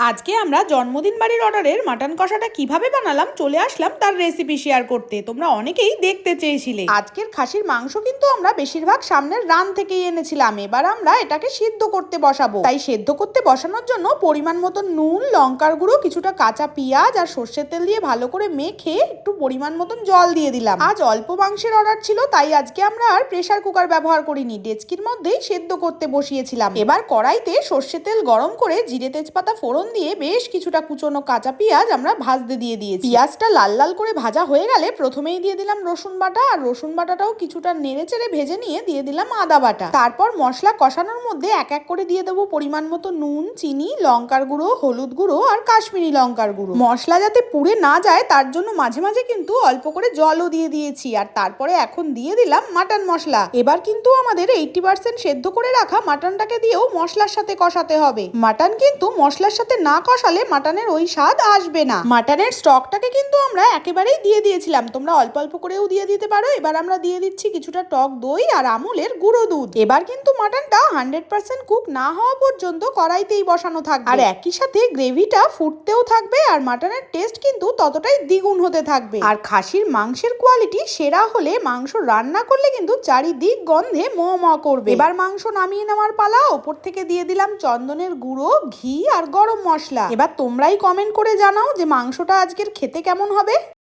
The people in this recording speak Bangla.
আজকে আমরা জন্মদিন বাড়ির অর্ডারের মাটন কষাটা কিভাবে বানালাম চলে আসলাম তার রেসিপি শেয়ার করতে। তোমরা অনেকেই দেখতে চেয়েছিলে। আজকের খাসির মাংস কিন্তু আমরা বেশিরভাগ সামনের রান থেকেই এনেছিলাম। এবার আমরা এটাকে সিদ্ধ করতে বসাবো। তাই সিদ্ধ করতে বসানোর জন্য পরিমাণ মতো নুন, লঙ্কার গুঁড়ো, কিছুটা কাঁচা পেঁয়াজ আর সর্ষের তেল দিয়ে ভালো করে মেখে একটু পরিমাণ মতন জল দিয়ে দিলাম। আজ অল্প মাংসের অর্ডার ছিল, তাই আজকে আমরা আর প্রেসার কুকার ব্যবহার করিনি, ডেচকির মধ্যেই সেদ্ধ করতে বসিয়েছিলাম। এবার কড়াইতে সর্ষের তেল গরম করে জিরে তেজপাতা ফোড়ন দিয়ে বেশ কিছুটা কুচনো কাঁচা পেঁয়াজ আমরা ভাজতে দিয়ে দিয়েছি। পেঁয়াজটা লাল লাল করে ভাজা হয়ে গেলে প্রথমেই দিয়ে দিলাম রসুন বাটা, আর রসুন বাটাটাও কিছুটা নেড়ে চেড়ে ভেজে নিয়ে দিয়ে দিলাম আদা বাটা। তারপর মশলা কষানোর মধ্যে এক এক করে দিয়ে দেবো পরিমাণ মতো নুন, চিনি, লঙ্কার গুঁড়ো, হলুদ গুঁড়ো আর কাশ্মীরি লঙ্কার গুঁড়ো। মশলা যাতে পুড়ে না যায় তার জন্য মাঝে মাঝে কিন্তু অল্প করে জলও দিয়ে দিয়েছি। আর তারপরে এখন দিয়ে দিলাম মাটন মশলা। এবার কিন্তু আমাদের 80% সেদ্ধ করে রাখা মাটনটাকে দিয়েও মশলার সাথে কষাতে হবে। মাটন কিন্তু মশলার সাথে না কষালে মাটনের ওই স্বাদ আসবে না। মাটনের স্টকটাকে কিন্তু আমরা একেবারেই দিয়ে দিয়েছিলাম, তোমরা অল্প অল্প করেও দিয়ে দিতে পারো। এবার আমরা দিয়ে দিচ্ছি কিছুটা টক দই আর আমুলের গুঁড়ো দুধ। এবার কিন্তু মাটনটা 100% কুক না হওয়া পর্যন্ত কড়াইতেই বসানো থাকবে, আর একই সাথে গ্রেভিটা ফুটতেও থাকবে আর মাটনের টেস্ট কিন্তু ততটাই দ্বিগুণ হতে থাকবে। আর খাসির মাংসের কোয়ালিটি সেরা হলে মাংস রান্না করলে কিন্তু চারিদিক গন্ধে ম ম করবে। এবার মাংস নামিয়ে নেওয়ার পালা। ওপর থেকে দিয়ে দিলাম চন্দনের গুঁড়ো, ঘি আর গরম মশলা। এবার তোমরাই কমেন্ট করে জানাও যে মাংসটা আজকের খেতে কেমন হবে।